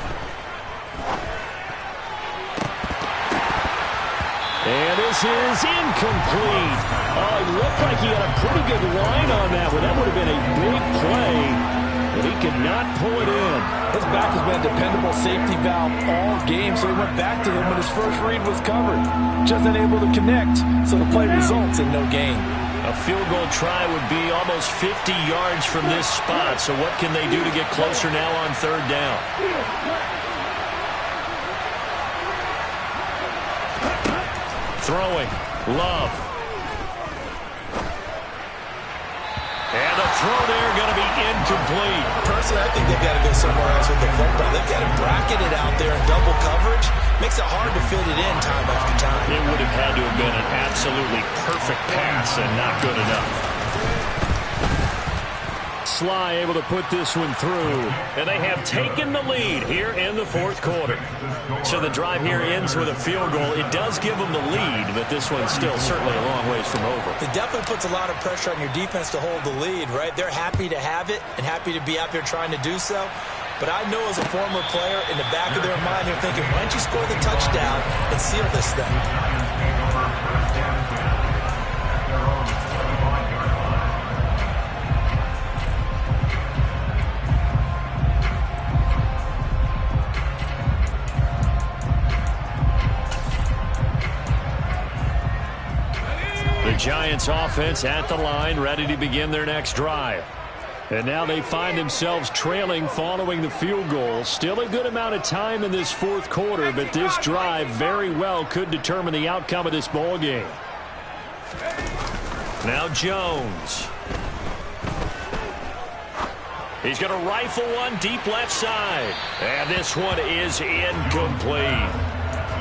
And this is incomplete. Oh, it looked like he had a pretty good line on that one. That would have been a big play, but he could not pull it in. His back has been a dependable safety valve all game, so he went back to him when his first read was covered. Just unable to connect, so the play results in no gain. A field goal try would be almost 50 yards from this spot, so what can they do to get closer now on 3rd down? Throwing. Love. And the throw there going to be incomplete. Personally, I think they've got to go somewhere else with the football. They've got to bracket it out there in double coverage. Makes it hard to fit it in time after time. It would have had to have been an absolutely perfect pass and not good enough. Sly able to put this one through. And they have taken the lead here in the 4th quarter. So the drive here ends with a field goal. It does give them the lead, but this one's still certainly a long ways from over. It definitely puts a lot of pressure on your defense to hold the lead, right? They're happy to have it and happy to be out there trying to do so. But I know as a former player, in the back of their mind, they're thinking, why don't you score the touchdown and seal this thing? The Giants offense at the line, ready to begin their next drive. And now they find themselves trailing following the field goal. Still a good amount of time in this 4th quarter, but this drive very well could determine the outcome of this ball game. Now Jones. He's going to rifle one deep left side. And this one is incomplete.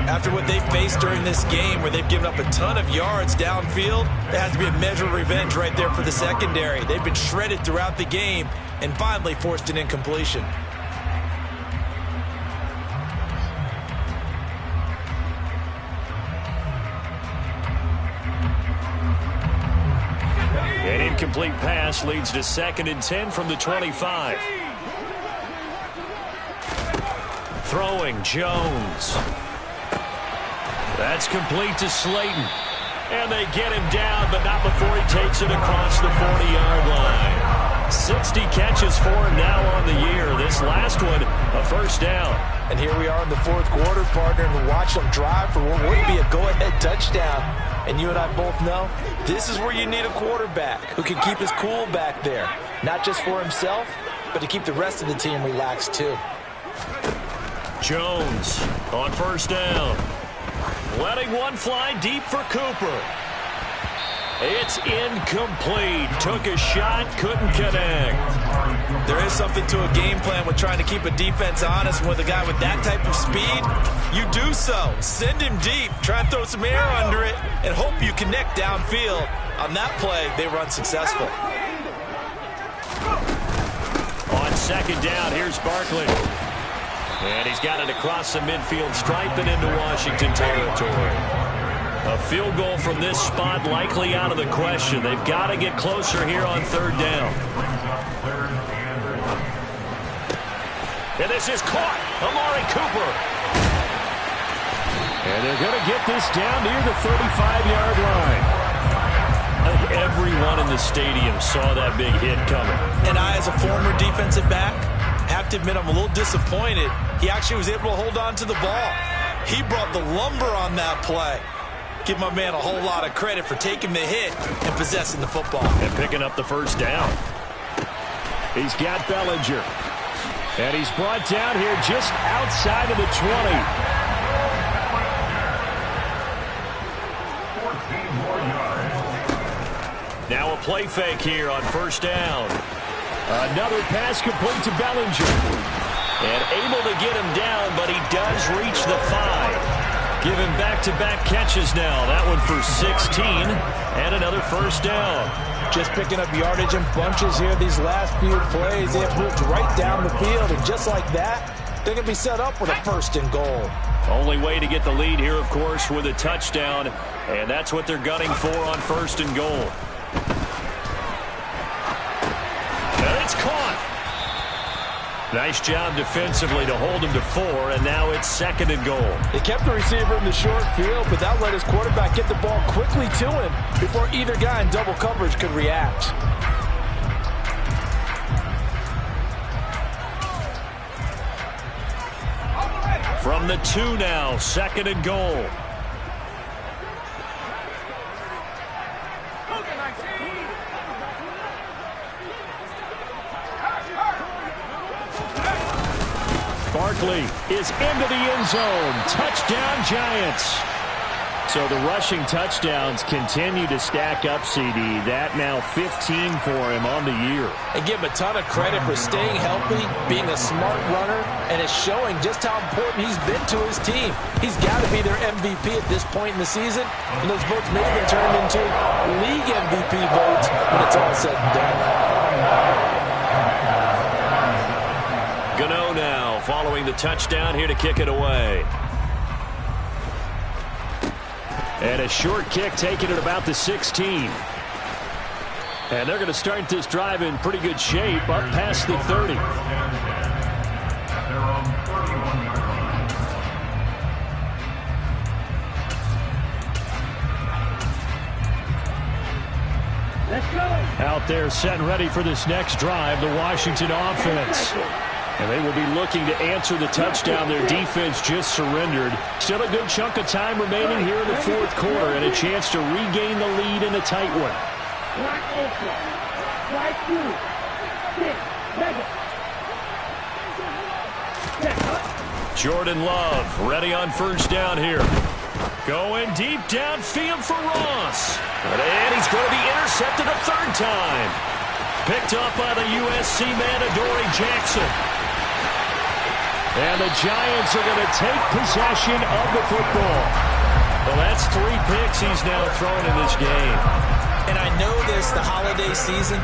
After what they faced during this game where they've given up a ton of yards downfield, there has to be a measure of revenge right there for the secondary. They've been shredded throughout the game and finally forced an incompletion. An incomplete pass leads to 2nd and 10 from the 25. Throwing Jones. That's complete to Slayton. And they get him down, but not before he takes it across the 40-yard line. 60 catches for him now on the year. This last one, a first down. And here we are in the 4th quarter, partner, and watch them drive for what would be a go-ahead touchdown. And you and I both know this is where you need a quarterback who can keep his cool back there. Not just for himself, but to keep the rest of the team relaxed too. Jones on first down. Letting one fly deep for Cooper. It's incomplete. Took a shot, couldn't connect. There is something to a game plan with trying to keep a defense honest. With a guy with that type of speed, you do so. Send him deep, try and throw some air under it, and hope you connect downfield. On that play, they were unsuccessful. On 2nd down, here's Barkley. And he's got it across the midfield stripe and into Washington territory. A field goal from this spot likely out of the question. They've got to get closer here on 3rd down. And this is caught. Amari Cooper. And they're going to get this down near the 35-yard line. I think everyone in the stadium saw that big hit coming. And I, as a former defensive back, have to admit I'm a little disappointed. He actually was able to hold on to the ball. He brought the lumber on that play. Give my man a whole lot of credit for taking the hit and possessing the football. And picking up the first down. He's got Bellinger. And he's brought down here just outside of the 20. Now a play fake here on first down. Another pass complete to Bellinger. And able to get him down, but he does reach the 5. Give him back-to-back catches now. That one for 16 and another first down. Just picking up yardage in bunches here these last few plays. They have moved right down the field, and just like that, they're going to be set up with a first and goal. Only way to get the lead here, of course, with a touchdown, and that's what they're gunning for on first and goal. And it's caught. Nice job defensively to hold him to 4, and now it's second and goal. They kept the receiver in the short field, but that let his quarterback get the ball quickly to him before either guy in double coverage could react. From the 2 now, second and goal. Barkley is into the end zone. Touchdown, Giants. So the rushing touchdowns continue to stack up, CD. That now 15 for him on the year. And give him a ton of credit for staying healthy, being a smart runner, and it's showing just how important he's been to his team. He's got to be their MVP at this point in the season, and those votes may have been turned into league MVP votes when it's all said and done. Gano now following the touchdown here to kick it away. And a short kick taken at about the 16. And they're going to start this drive in pretty good shape up past the 30. Out there set and ready for this next drive, the Washington offense. And they will be looking to answer the touchdown their defense just surrendered. Still a good chunk of time remaining here in the fourth quarter and a chance to regain the lead in a tight one. Jordan Love ready on first down here. Going deep downfield for Ross. And he's going to be intercepted a third time. Picked up by the USC man, Adoree Jackson. And the Giants are going to take possession of the football. Well, that's 3 picks he's now thrown in this game. And I know this, the holiday season,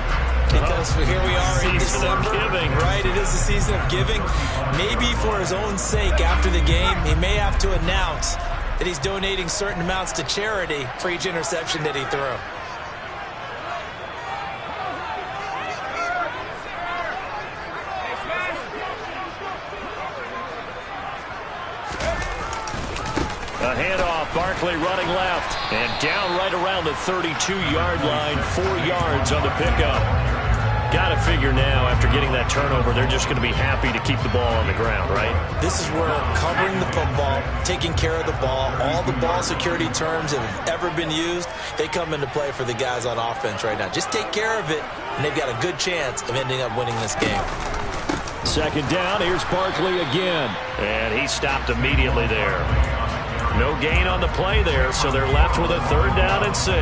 because here we are in December. Giving. Right, it is the season of giving. Maybe for his own sake after the game, he may have to announce that he's donating certain amounts to charity for each interception that he threw. A handoff, Barkley running left, and down right around the 32-yard line, 4 yards on the pickup. Got to figure now, after getting that turnover, they're just going to be happy to keep the ball on the ground, right? This is where covering the football, taking care of the ball, all the ball security terms that have ever been used, they come into play for the guys on offense right now. Just take care of it, and they've got a good chance of ending up winning this game. Second down, here's Barkley again, and he stopped immediately there. No gain on the play there, so they're left with a 3rd down and 6.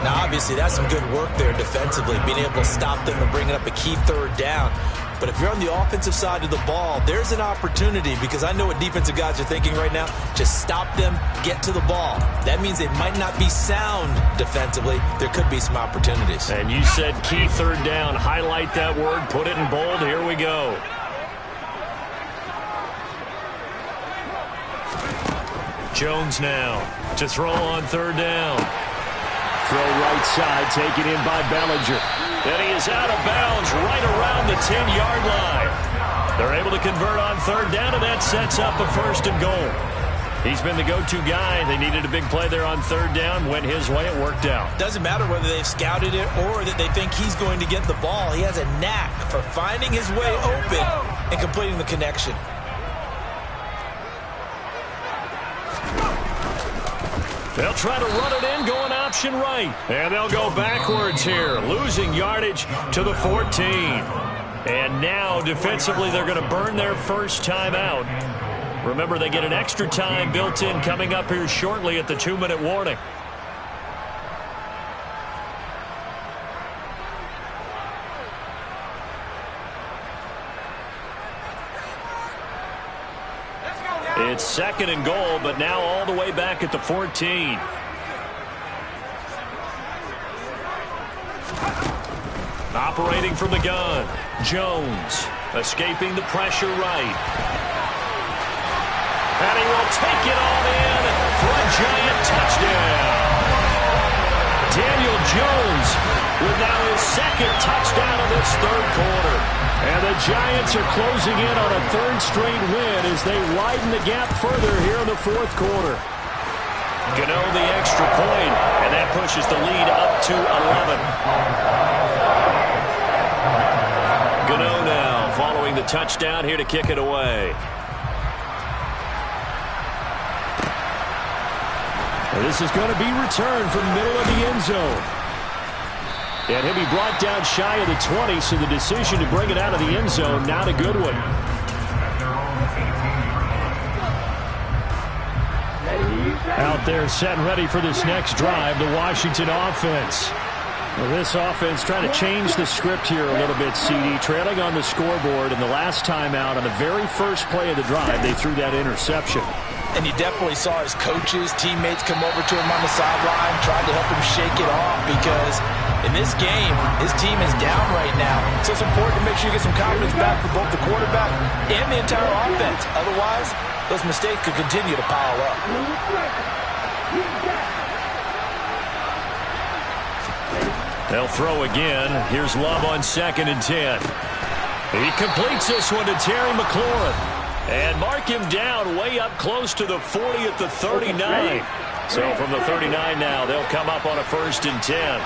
Now, obviously, that's some good work there defensively, being able to stop them and bringing up a key 3rd down. But if you're on the offensive side of the ball, there's an opportunity, because I know what defensive guys are thinking right now. Just stop them, get to the ball. That means they might not be sound defensively. There could be some opportunities. And you said key 3rd down. Highlight that word, put it in bold. Here we go. Jones now to throw on 3rd down. Throw right side, taken in by Bellinger. And he is out of bounds right around the 10-yard line. They're able to convert on 3rd down, and that sets up a 1st and goal. He's been the go-to guy. They needed a big play there on 3rd down. Went his way. It worked out. Doesn't matter whether they've scouted it or that they think he's going to get the ball. He has a knack for finding his way open and completing the connection. They'll try to run it in, going option right. And they'll go backwards here, losing yardage to the 14. And now, defensively, they're going to burn their first time out. Remember, they get an extra time built in coming up here shortly at the 2-minute warning. It's 2nd and goal, but now all the way back at the 14. Operating from the gun, Jones escaping the pressure right. And he will take it all in for a giant touchdown. Daniel Jones with now his 2nd touchdown of this 3rd quarter. And the Giants are closing in on a 3rd straight win as they widen the gap further here in the 4th quarter. Gano the extra point, and that pushes the lead up to 11. Gano now following the touchdown here to kick it away. And this is going to be returned from the middle of the end zone. And he'll be brought down shy of the 20, so the decision to bring it out of the end zone, not a good one. Out there set and ready for this next drive, the Washington offense. Well, this offense trying to change the script here a little bit, CD. Trailing on the scoreboard, and the last time out on the very first play of the drive, they threw that interception. And you definitely saw his coaches, teammates come over to him on the sideline, trying to help him shake it off because in this game, his team is down right now. So it's important to make sure you get some confidence back for both the quarterback and the entire offense. Otherwise, those mistakes could continue to pile up. They'll throw again. Here's Love on 2nd and 10. He completes this one to Terry McLaurin. And mark him down way up close to the 40 at the 39. So from the 39 now, they'll come up on a 1st and 10.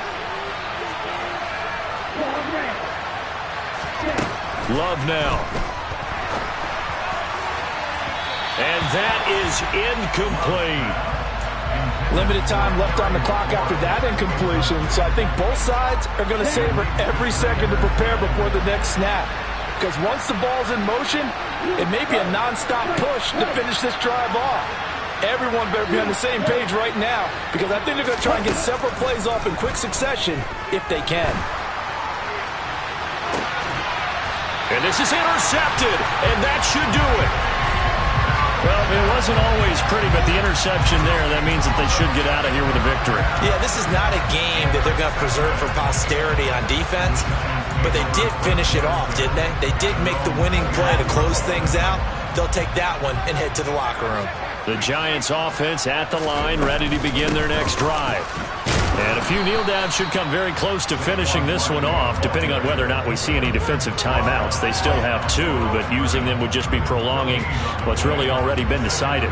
Love now. And that is incomplete. Limited time left on the clock after that incompletion. So I think both sides are going to savor every second to prepare before the next snap. Because once the ball's in motion, it may be a non-stop push to finish this drive off. Everyone better be on the same page right now because I think they're going to try and get several plays off in quick succession if they can. And this is intercepted, and that should do it. Well, it wasn't always pretty, but the interception there, that means that they should get out of here with a victory. Yeah, this is not a game that they're going to preserve for posterity on defense, but they did finish it off, didn't they? They did make the winning play to close things out. They'll take that one and head to the locker room. The Giants offense at the line, ready to begin their next drive. And a few kneel downs should come very close to finishing this one off, depending on whether or not we see any defensive timeouts. They still have 2, but using them would just be prolonging what's really already been decided.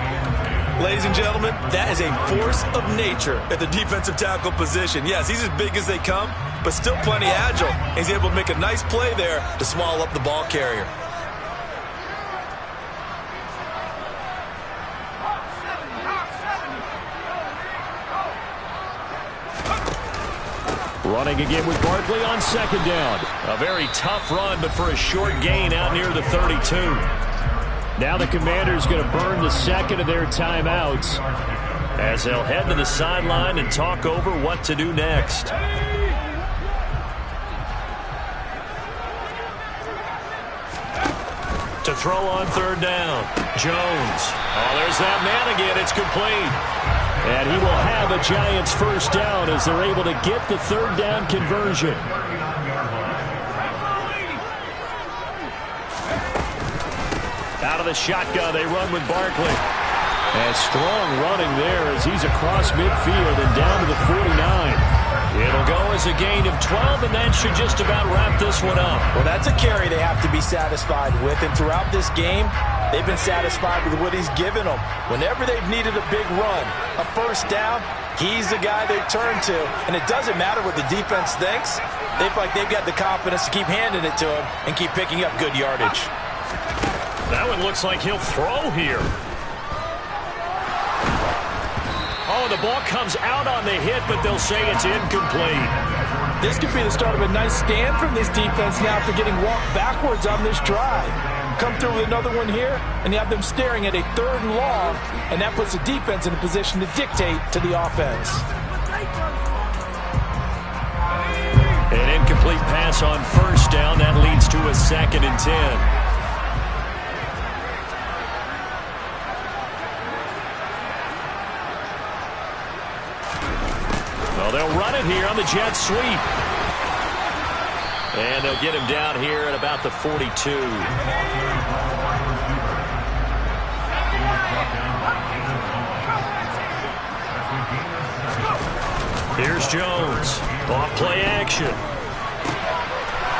Ladies and gentlemen, that is a force of nature at the defensive tackle position. Yes, he's as big as they come, but still plenty agile. He's able to make a nice play there to swallow up the ball carrier. Running again with Barkley on 2nd down. A very tough run, but for a short gain out near the 32. Now the Commanders going to burn the 2nd of their timeouts as they'll head to the sideline and talk over what to do next. To throw on 3rd down, Jones. Oh, there's that man again. It's complete. And he will have a Giants first down as they're able to get the 3rd down conversion. Out of the shotgun, they run with Barkley. And strong running there as he's across midfield and down to the 49. It'll go as a gain of 12, and that should just about wrap this one up. Well, that's a carry they have to be satisfied with. And throughout this game, they've been satisfied with what he's given them. Whenever they've needed a big run, a first down, he's the guy they've turned to. And it doesn't matter what the defense thinks. They feel like they've got the confidence to keep handing it to him and keep picking up good yardage. That one looks like he'll throw here. Oh, the ball comes out on the hit, but they'll say it's incomplete. This could be the start of a nice stand from this defense now after getting walked backwards on this drive. Come through with another one here, and you have them staring at a 3rd and long, and that puts the defense in a position to dictate to the offense. An incomplete pass on 1st down. That leads to a 2nd and 10. Well, they'll run it here on the jet sweep. And they'll get him down here at about the 42. Here's Jones. Off play action.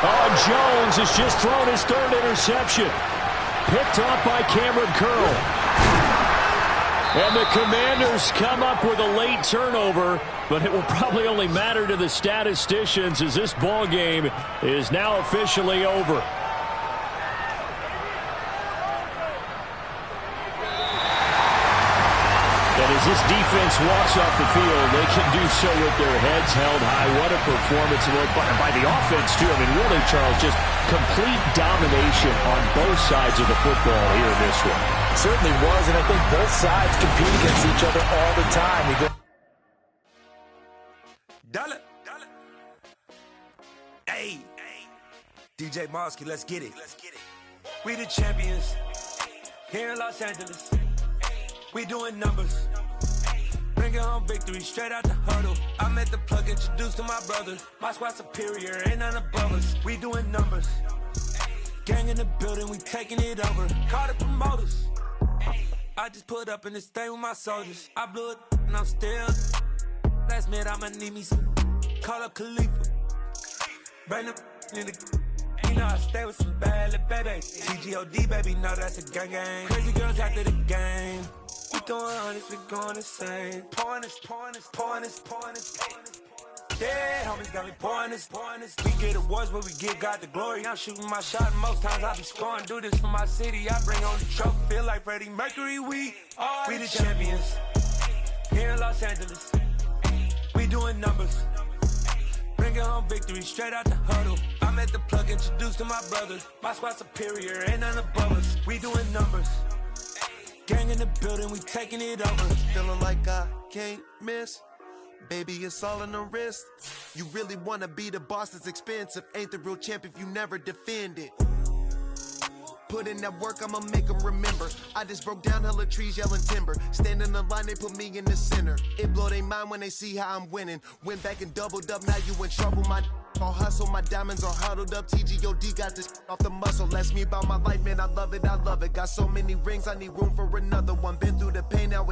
Oh, Jones has just thrown his 3rd interception. Picked off by Cameron Curl. And the Commanders come up with a late turnover, but it will probably only matter to the statisticians as this ball game is now officially over. And as this defense walks off the field, they can do so with their heads held high. What a performance by the offense, too. I mean, really, Charles, just complete domination on both sides of the football here in this one. Certainly was, and I think both sides compete against each other all the time. You go Hey, DJ Mosky, let's get it. We the champions here in Los Angeles. We doing numbers. Bringing home victory straight out the huddle. I met the plug, introduced to my brother. My squad superior, ain't none above us. We doing numbers. Gang in the building, we taking it over. Call the promoters. I just put up in this thing with my soldiers. I blew it and I'm still. Last minute I'ma need me some. Call up Khalifa. Bring them in the. You know I stay with some bad little babies. TGOD baby, know that's a gang gang. Crazy girls after the game. We doing honest, we going insane. Pouring this. Dead homies got me pouring this. We get awards, but we give God the glory. I'm shooting my shot, and most times I be scoring. Do this for my city, I bring on the trophy. Feel like Freddie Mercury, we the champions. Here in Los Angeles, we doing numbers. Bringing home victory straight out the huddle. I met the plug, introduced to my brother. My squad superior, ain't none above us. We doing numbers. Gang in the building, we taking it over. Feeling like I can't miss. Baby, it's all in the wrist. You really wanna be the boss, it's expensive. Ain't the real champ if you never defend it. Put in that work, I'ma make them remember. I just broke down hella trees, yelling timber. Stand in the line, they put me in the center. It blow their mind when they see how I'm winning. Went back and doubled up, now you in trouble. My all hustle, my diamonds are huddled up. TGOD got this off the muscle. Ask me about my life, man, I love it. Got so many rings, I need room for another one. Been through the pain, now it